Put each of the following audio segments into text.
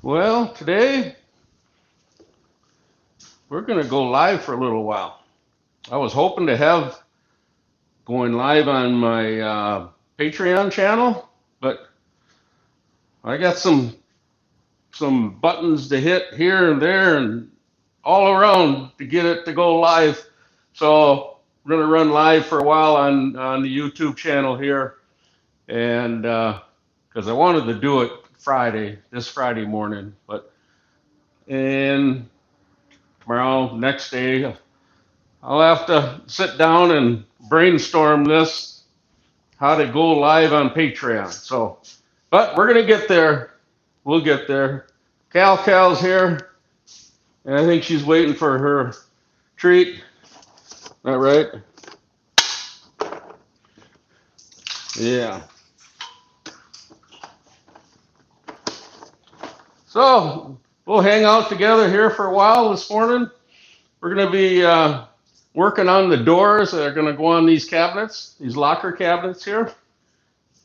Well, today we're going to go live for a little while. I was hoping to have going live on my Patreon channel, but I got some buttons to hit here and there and all around to get it to go live. So we're going to run live for a while on the YouTube channel here, and because I wanted to do it this Friday morning, but and tomorrow, next day, I'll have to sit down and brainstorm this, how to go live on Patreon. So, but we're gonna get there. We'll get there. Cal's here, and I think she's waiting for her treat. That right? Yeah. So we'll hang out together here for a while this morning. We're gonna be working on the doors that are gonna go on these cabinets, these locker cabinets here.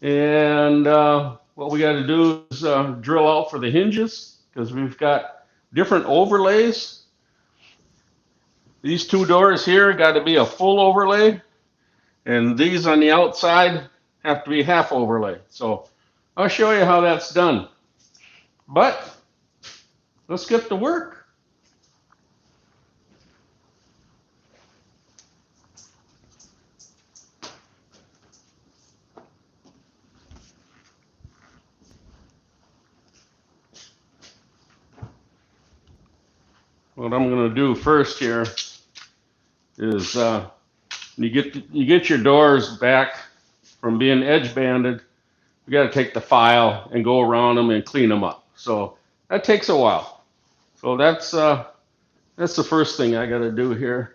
And what we got to do is drill out for the hinges because we've got different overlays. These two doors here got to be a full overlay, and these on the outside have to be half overlay. So I'll show you how that's done. But let's get to work. What I'm going to do first here is you get your doors back from being edge banded. You got to take the file and go around them and clean them up. So that takes a while. So that's the first thing I got to do here.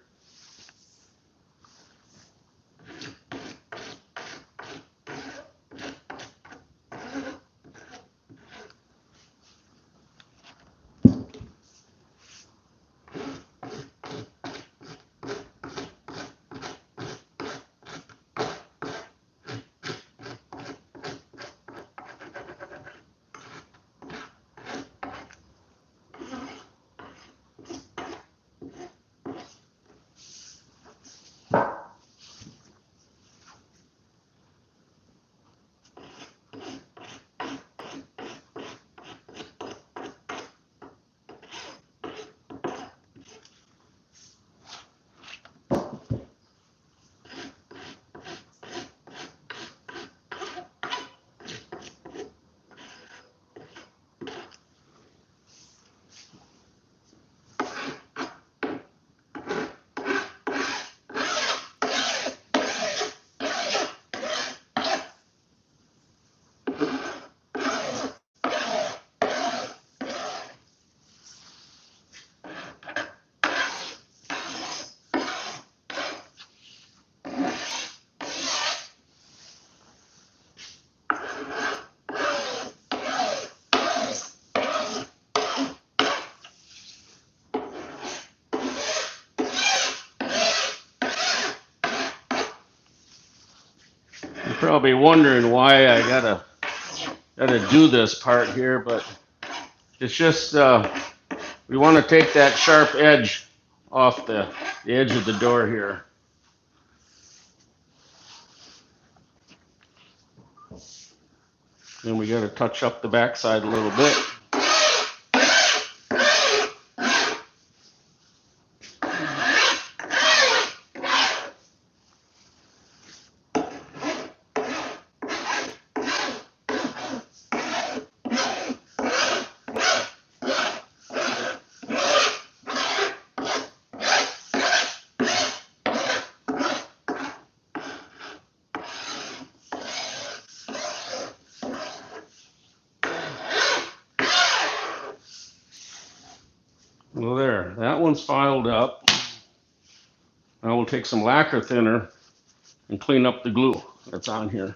You're probably wondering why I gotta do this part here, but it's just we want to take that sharp edge off the edge of the door here. And we got to touch up the backside a little bit. Well, there, that one's filed up. Now we'll take some lacquer thinner and clean up the glue that's on here.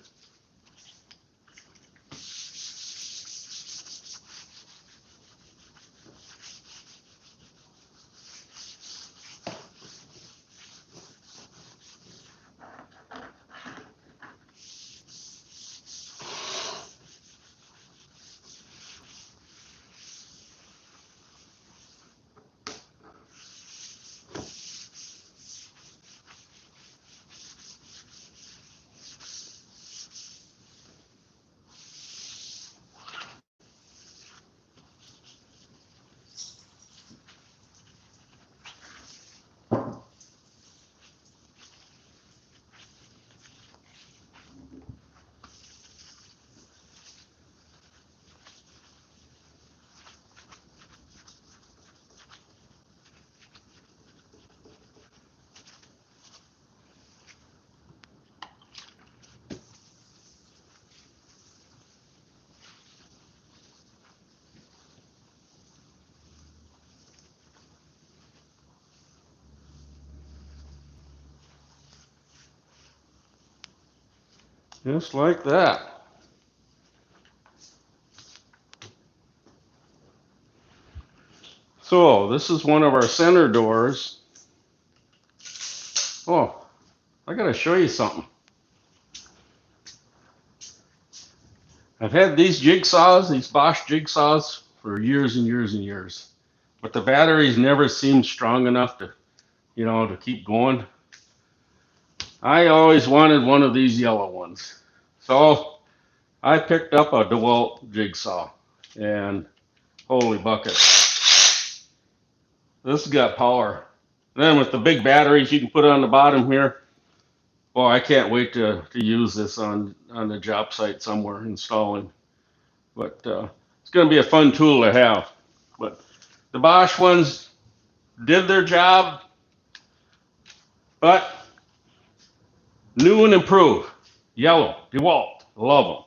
Just like that. So this is one of our center doors. Oh, I gotta show you something. I've had these jigsaws, these Bosch jigsaws, for years and years and years. But the batteries never seemed strong enough to, to keep going. I always wanted one of these yellow ones. So I picked up a DeWalt jigsaw, and holy bucket. This has got power. Then with the big batteries you can put on the bottom here, boy, I can't wait to use this on the job site somewhere installing. But it's going to be a fun tool to have. But the Bosch ones did their job, but new and improved. Yellow, DeWalt, love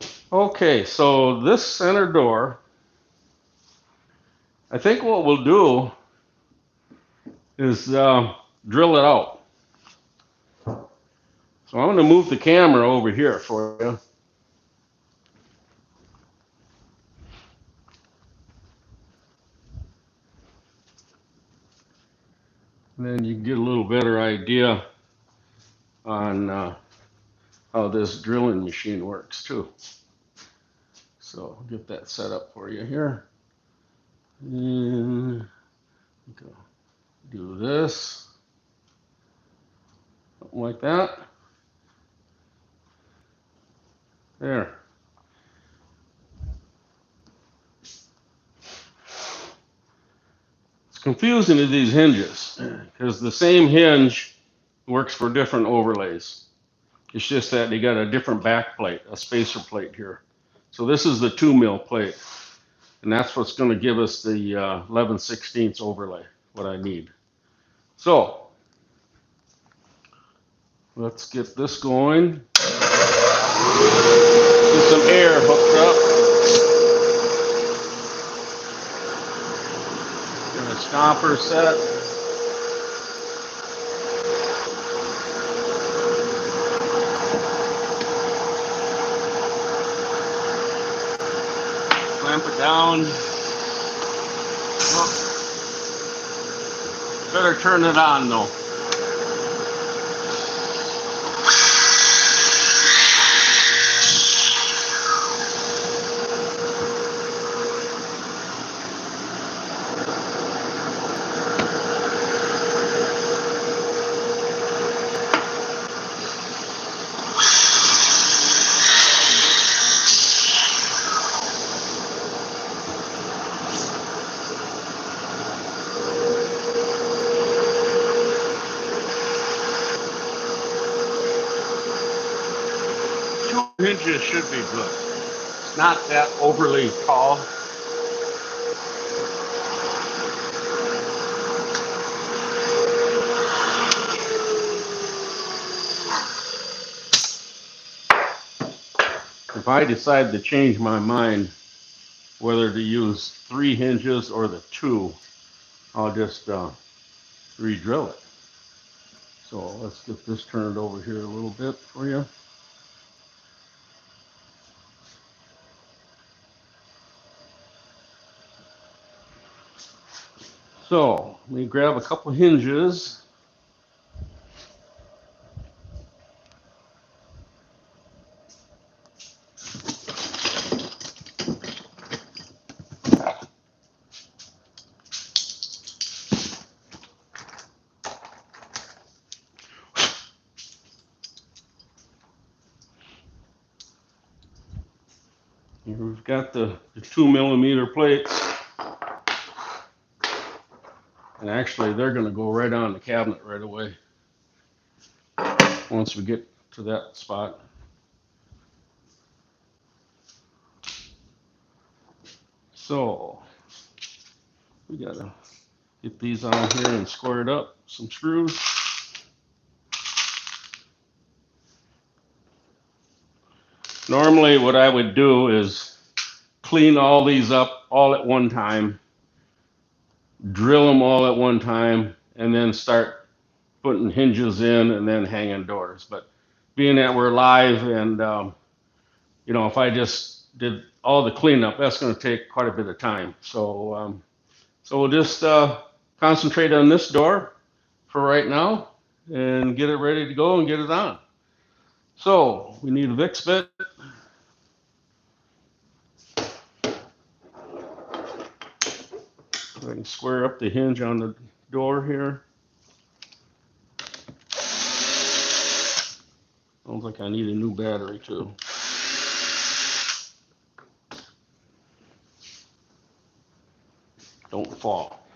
them. Okay, so this center door, I think what we'll do is drill it out. So I'm going to move the camera over here for you. And then you can get a little better idea on how this drilling machine works too. So I'll get that set up for you here. And go do this, something like that. There. It's confusing to these hinges because the same hinge works for different overlays. It's just that they got a different back plate, a spacer plate here. So this is the 2 mil plate, and that's what's going to give us the 11/16 overlay, what I need. So let's get this going. Get some air hooked up. Get a stopper set. Clamp it down. Oh. Better turn it on though. Hinges should be good. It's not that overly tall. If I decide to change my mind whether to use 3 hinges or the 2, I'll just re-drill it. So let's get this turned over here a little bit for you. So let me grab a couple hinges. Here we've got the 2 millimeter plates. And actually, they're going to go right on the cabinet right away once we get to that spot. So we got to get these on here and square it up. Some screws. Normally, what I would do is clean all these up all at one time, drill them all at one time, and then start putting hinges in and then hanging doors. But being that we're live and, if I just did all the cleanup, that's going to take quite a bit of time. So we'll just concentrate on this door for right now and get it ready to go and get it on. So we need a Vicks bit. I can square up the hinge on the door here. Sounds like I need a new battery too. Don't fall.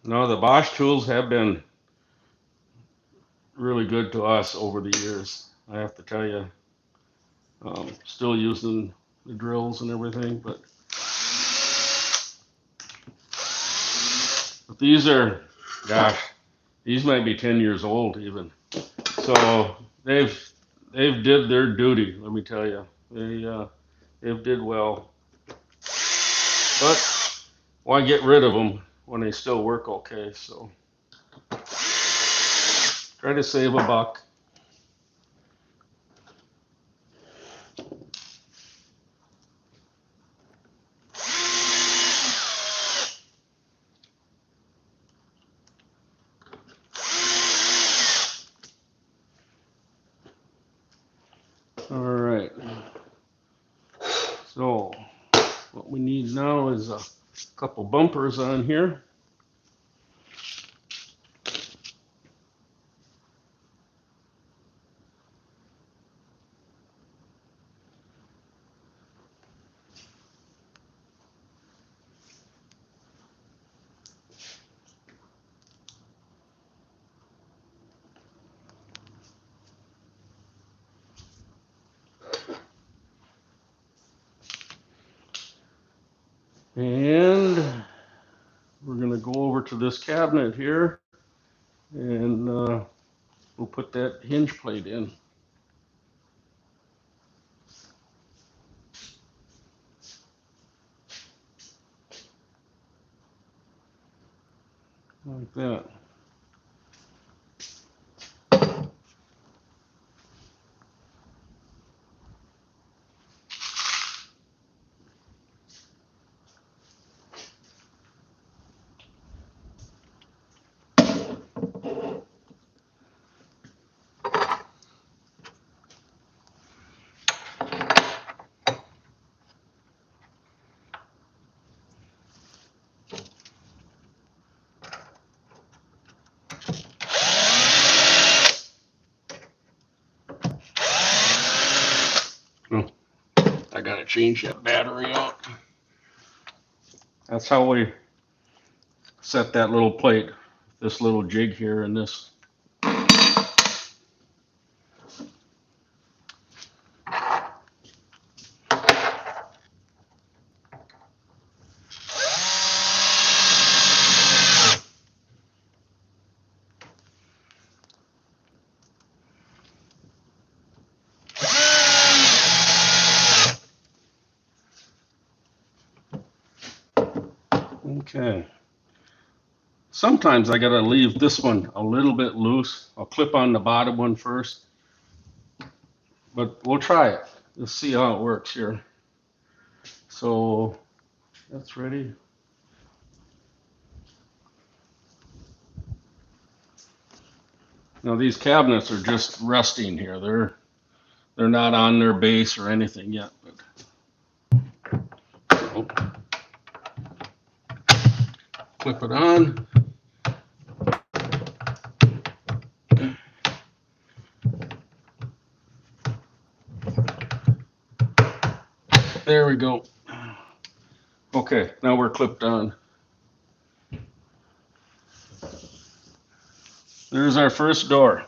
No, the Bosch tools have been really good to us over the years. I have to tell you, still using the drills and everything, but these are, gosh, these might be 10 years old even. So they've did their duty. Let me tell you, they've did well. But why get rid of them when they still work okay? So try to save a buck. All right. So what we need now is a couple bumpers on here. And we're going to go over to this cabinet here and we'll put that hinge plate in. Like that. I gotta change that battery out. That's how we set that little plate, this little jig here and this. Okay. Sometimes I gotta leave this one a little bit loose. I'll clip on the bottom one first, but we'll try it. Let's see how it works here. So that's ready. Now these cabinets are just resting here. They're not on their base or anything yet, but clip it on. There we go. Okay, now we're clipped on. There's our first door.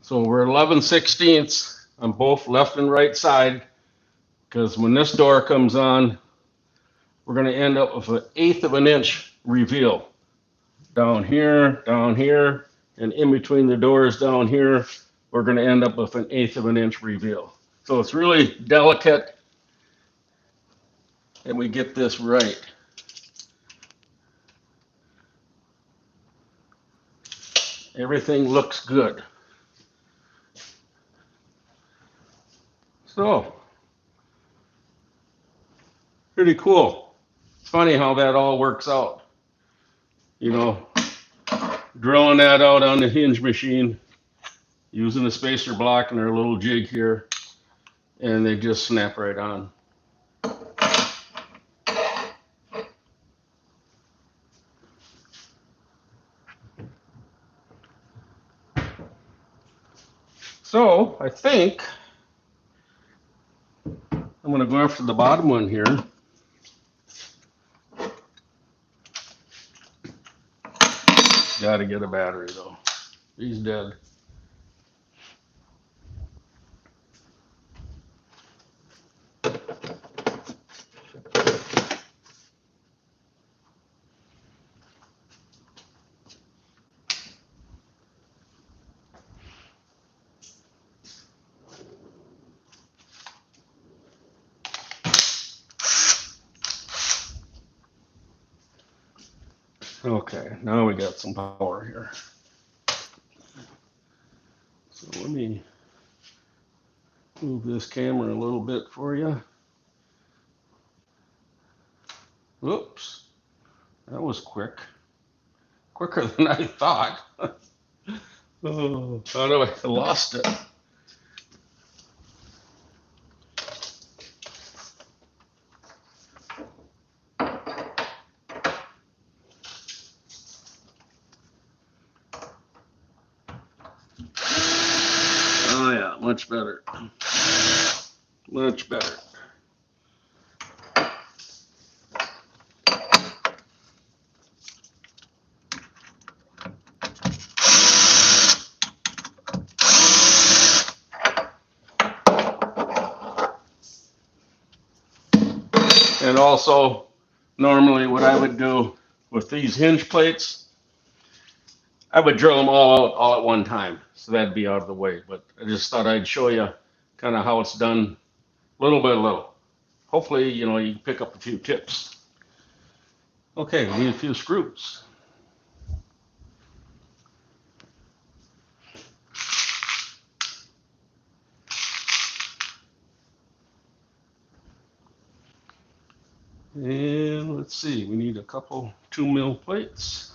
So we're 11/16 on both left and right side, because when this door comes on, we're going to end up with an 1/8 of an inch reveal. Down here, and in between the doors down here, we're going to end up with an 1/8 of an inch reveal. So it's really delicate. and we get this right. Everything looks good. So, pretty cool. It's funny how that all works out. You know, drilling that out on the hinge machine, using the spacer block and our little jig here, and they just snap right on. So, I think I'm going to go after the bottom one here. Got to get a battery though. He's dead. Okay, now we got some power here. So let me move this camera a little bit for you. Oops, that was quick. Quicker than I thought. Oh, thought I lost it. Oh yeah, much better. Much better. And also, normally what I would do with these hinge plates, I would drill them all out all at one time, so that'd be out of the way. But I just thought I'd show you kind of how it's done, little by little. Hopefully, you know, you can pick up a few tips. Okay, we need a few screws. And let's see, we need a couple 2 mil plates.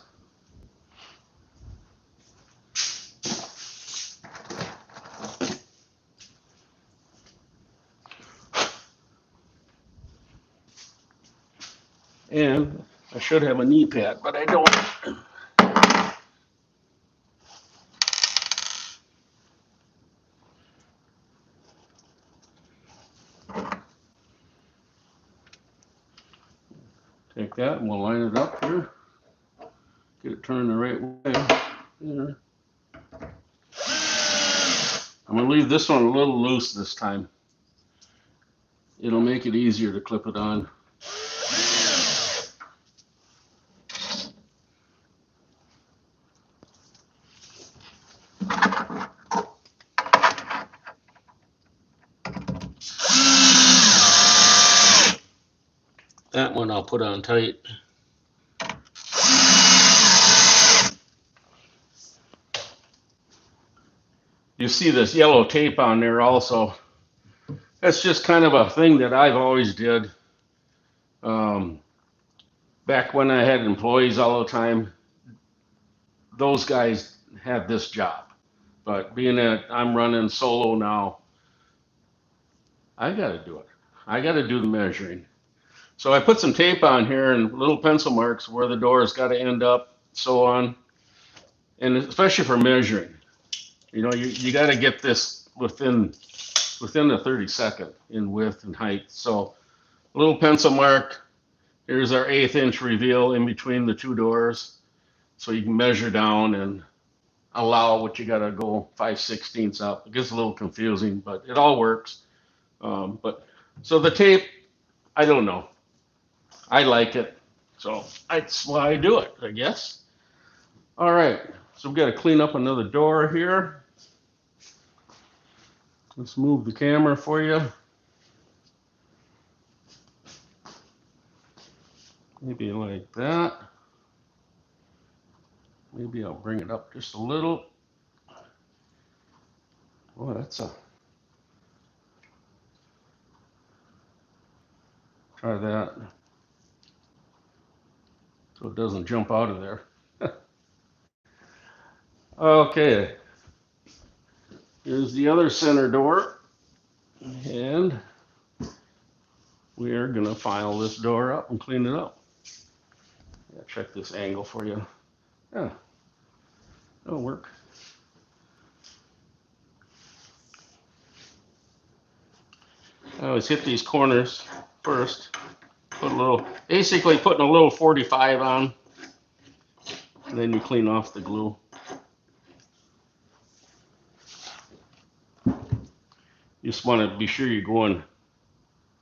And I should have a knee pad, but I don't. Take that and we'll line it up here. Get it turned the right way. There. I'm going to leave this one a little loose this time. It'll make it easier to clip it on. That one I'll put on tight. You see this yellow tape on there also. That's just kind of a thing that I've always did. Back when I had employees all the time, those guys had this job. But being that I'm running solo now, I got to do it. I got to do the measuring. So I put some tape on here and little pencil marks where the door's got to end up, so on. And especially for measuring, you know, you got to get this within the 32nd in width and height. So a little pencil mark. Here's our 1/8 inch reveal in between the two doors, so you can measure down and allow what you got to go 5/16 up. It gets a little confusing, but it all works. But so the tape, I don't know. I like it, so that's why I do it, I guess. All right, so we've got to clean up another door here. Let's move the camera for you. Maybe like that. Maybe I'll bring it up just a little. Oh, that's a, try that. So it doesn't jump out of there. Okay, here's the other center door. And we are gonna file this door up and clean it up. Yeah, check this angle for you. Yeah, that'll work. I always hit these corners first. Put a little, basically putting a little 45 on, and then you clean off the glue. You just want to be sure you're going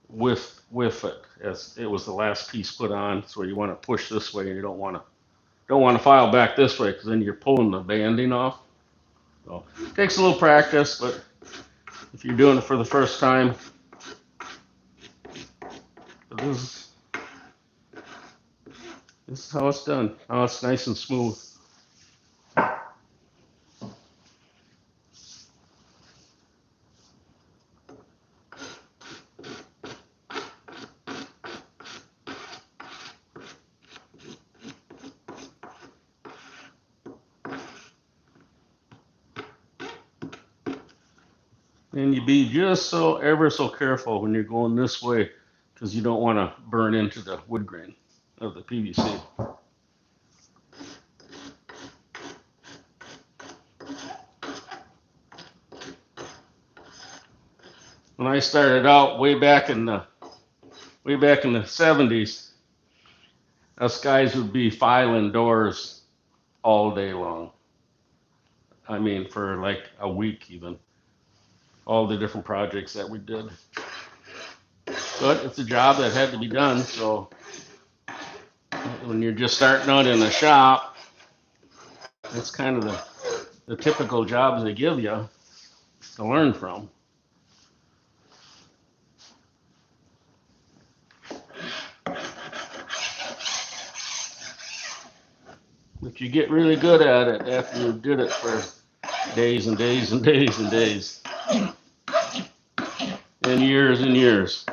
with it, as it was the last piece put on. So you want to push this way, and you don't want to file back this way, because then you're pulling the banding off. So it takes a little practice, but if you're doing it for the first time, this is how it's done. Now it's nice and smooth. And you be just so ever so careful when you're going this way, because you don't want to burn into the wood grain of the PVC. When I started out way back in the 70s, us guys would be filing doors all day long. I mean, for like a week even. All the different projects that we did. But it's a job that had to be done, so when you're just starting out in a shop, that's kind of the typical jobs they give you to learn from. But you get really good at it after you did it for days and days and days and days. And years.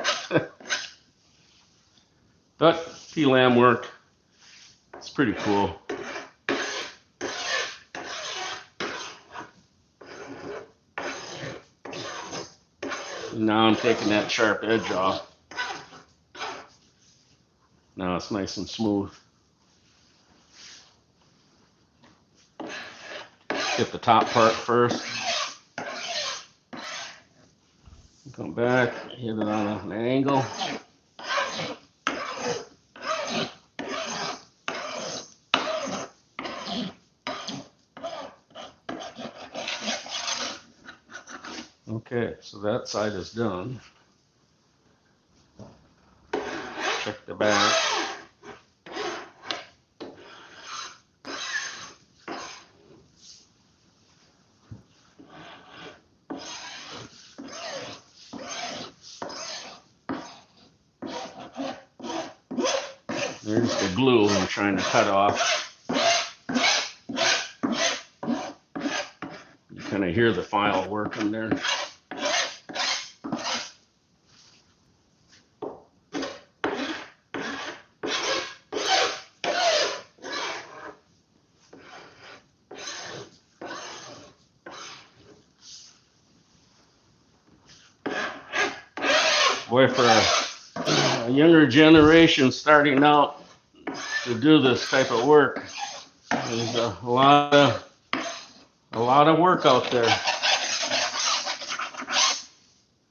But P-Lam work, it's pretty cool. And now I'm taking that sharp edge off. Now it's nice and smooth. Get the top part first. Come back, hit it on an angle. Okay, so that side is done. Check the back. There's the glue I'm trying to cut off. You kind of hear the file working there. Boy, for a younger generation starting out to do this type of work, there's a lot of work out there.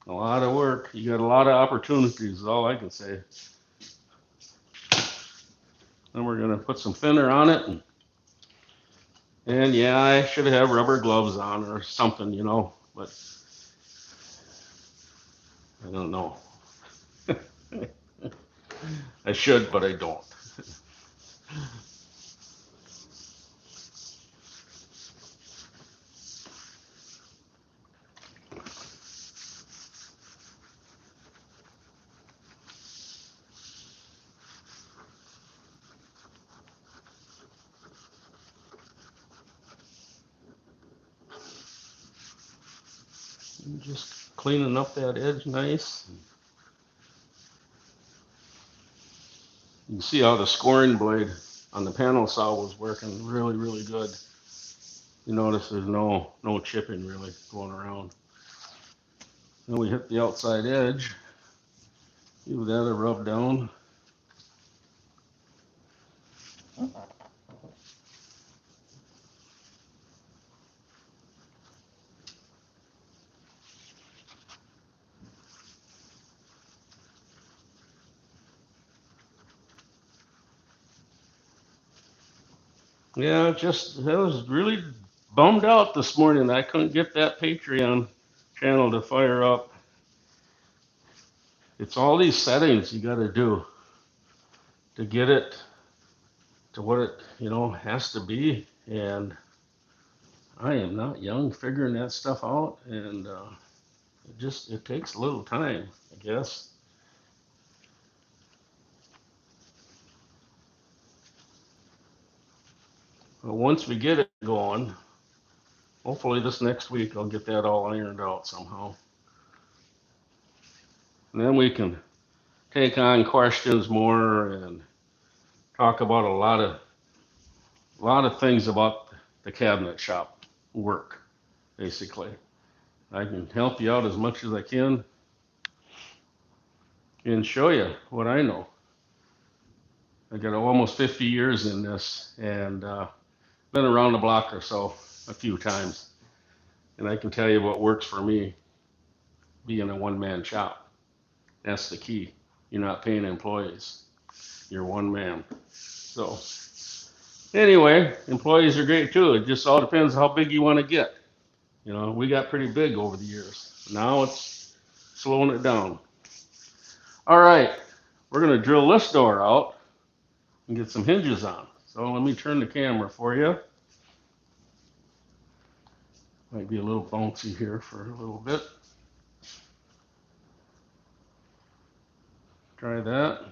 A lot of work. You got a lot of opportunities, is all I can say. Then we're gonna put some thinner on it, and yeah, I should have rubber gloves on or something, but I don't know. I should, but I don't. And just cleaning up that edge nice. You can see how the scoring blade on the panel saw was working really, really good. You notice there's no chipping really going around. Then we hit the outside edge. Give that a rub down. Yeah, I was really bummed out this morning. I couldn't get that Patreon channel to fire up. It's all these settings you got to do to get it to what it, has to be. And I am not young figuring that stuff out. And it takes a little time, I guess. But once we get it going, hopefully this next week I'll get that all ironed out somehow. And then we can take on questions more and talk about a lot of things about the cabinet shop work, basically. I can help you out as much as I can and show you what I know. I got almost 50 years in this and been around the block or so a few times. And I can tell you what works for me being a one-man shop. That's the key. You're not paying employees. You're one man. So anyway, employees are great too. It just all depends how big you want to get. We got pretty big over the years. Now it's slowing it down. All right, we're gonna drill this door out and get some hinges on. So let me turn the camera for you. Might be a little bouncy here for a little bit. Try that.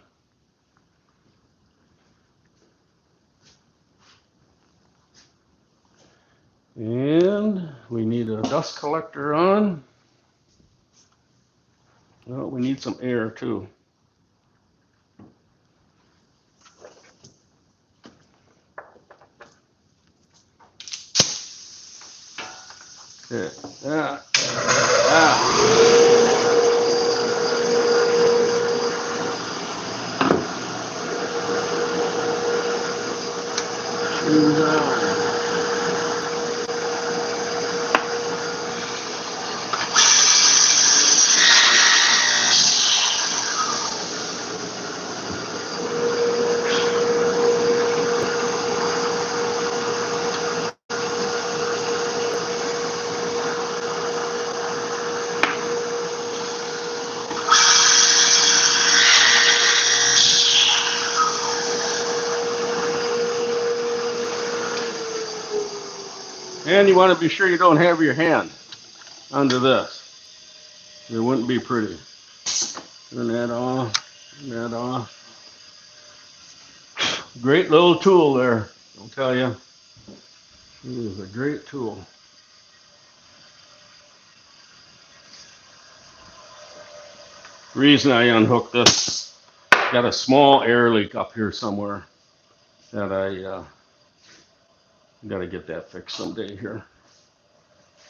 And we need a dust collector on. Well, we need some air too. Okay. And you want to be sure you don't have your hand under this. It wouldn't be pretty. Turn that off. Turn that off. Great little tool there, I'll tell you. It is a great tool. The reason I unhooked this, got a small air leak up here somewhere that I got to get that fixed someday here.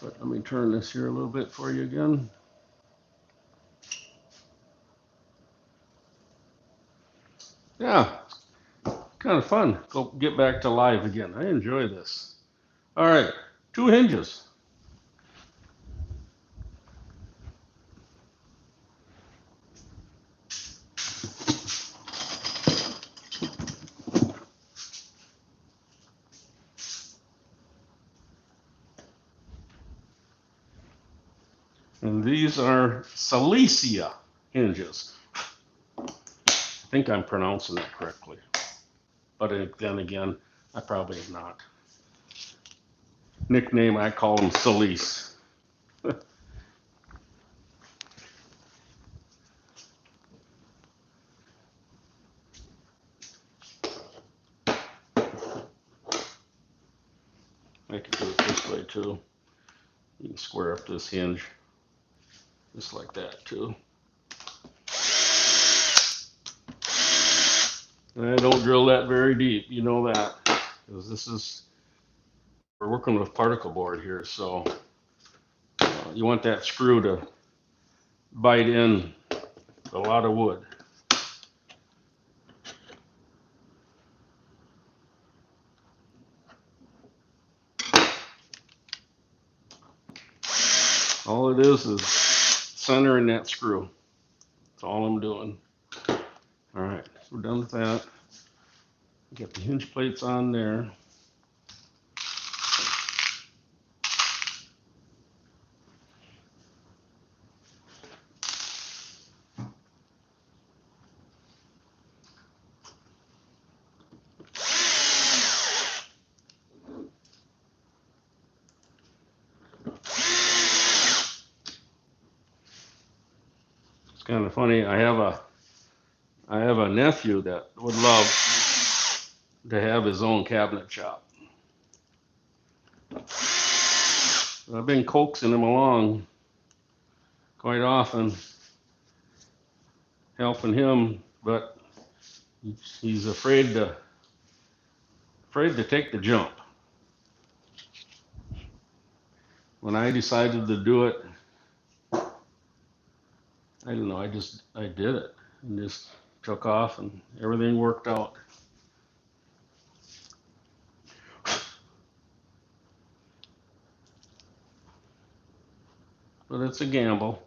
But let me turn this here a little bit for you again. Yeah, kind of fun. Go get back to live again. I enjoy this. All right, 2 hinges. And these are Silesia hinges. I think I'm pronouncing that correctly. But then again, I probably am not. Nickname, I call them Silise. I could do it this way too. You can square up this hinge just like that too. And I don't drill that very deep, you know that, because we're working with particle board here, so you want that screw to bite in a lot of wood. All it is centering that screw. That's all I'm doing. All right, so we're done with that. Get the hinge plates on there. It's kind of funny. I have a nephew that would love to have his own cabinet shop. I've been coaxing him along quite often, helping him, but he's afraid to take the jump. When I decided to do it, I don't know, I did it and just took off and everything worked out. But it's a gamble.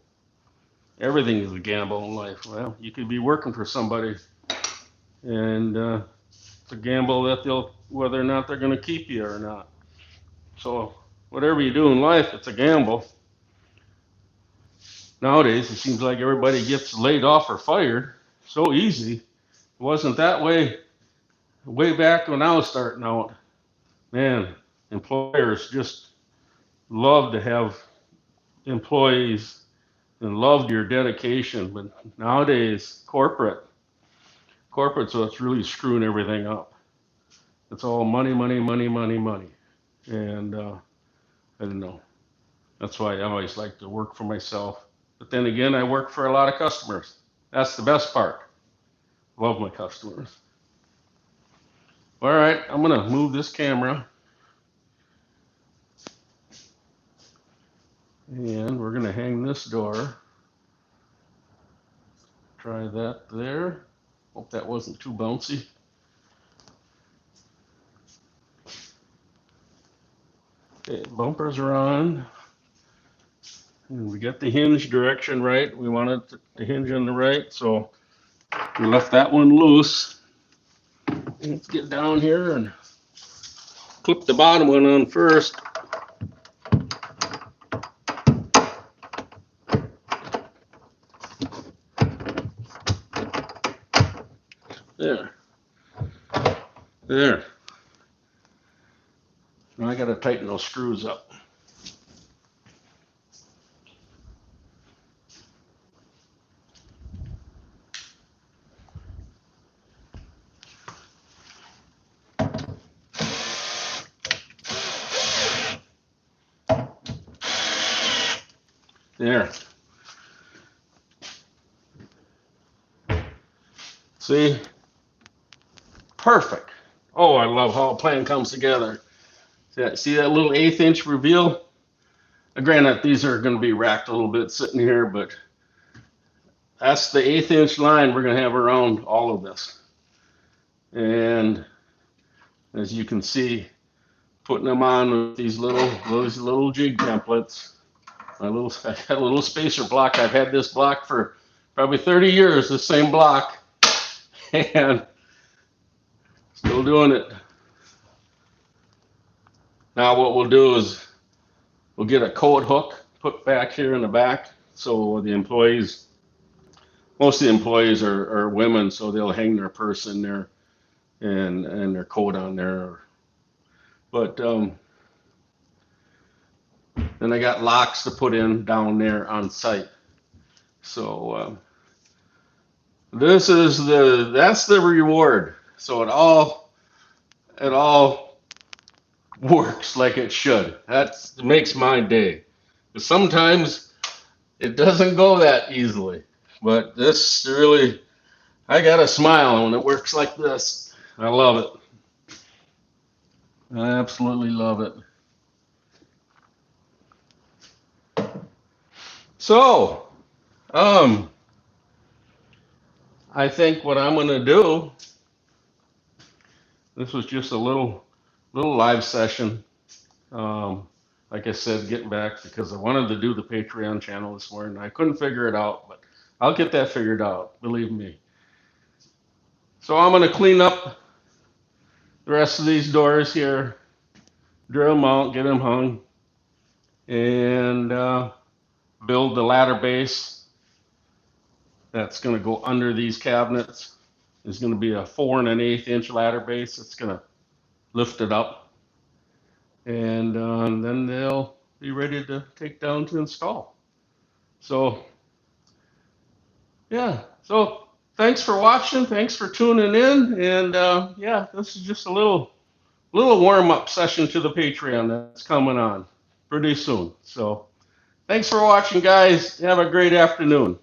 Everything is a gamble in life. Well, you could be working for somebody, and it's a gamble that whether or not they're going to keep you or not. So whatever you do in life, it's a gamble. Nowadays, it seems like everybody gets laid off or fired so easy. It wasn't that way back when I was starting out. Man, employers just love to have employees and loved your dedication. But nowadays, corporate's what's really screwing everything up. It's all money, money, money, money, money. And I don't know. That's why I always like to work for myself. But then again, I work for a lot of customers. That's the best part. Love my customers. All right, I'm gonna move this camera. And we're gonna hang this door. Try that there. Hope that wasn't too bouncy. Okay, bumpers are on. And we got the hinge direction right. We wanted to hinge on the right, so we left that one loose. Let's get down here and clip the bottom one on first. There. There. Now I gotta tighten those screws up. There. See? Perfect. Oh, I love how a plan comes together. See that little 1/8 inch reveal? Granted, these are going to be racked a little bit sitting here, but that's the 1/8 inch line we're going to have around all of this. And as you can see, putting them on with these little jig templates. I got a little spacer block. I've had this block for probably 30 years, the same block, and still doing it. Now what we'll do is we'll get a coat hook put back here in the back, so the employees, most of the employees are women, so they'll hang their purse in there and their coat on there. But then I got locks to put in down there on site. So that's the reward. So it all works like it should. That makes my day. Sometimes It doesn't go that easily. But this really, I got a smile when it works like this. I love it. I absolutely love it. So, um, I think what I'm gonna do, this was just a little live session. Um, like I said, getting back because I wanted to do the Patreon channel this morning. I couldn't figure it out, but I'll get that figured out, believe me. So I'm gonna clean up the rest of these doors here, drill them out, get them hung, and build the ladder base that's going to go under these cabinets. There's going to be a 4 1/8 inch ladder base that's going to lift it up, and then they'll be ready to take down to install. So yeah, so thanks for watching, thanks for tuning in, and yeah, this is just a little warm up session to the Patreon that's coming on pretty soon. So thanks for watching, guys. Have a great afternoon.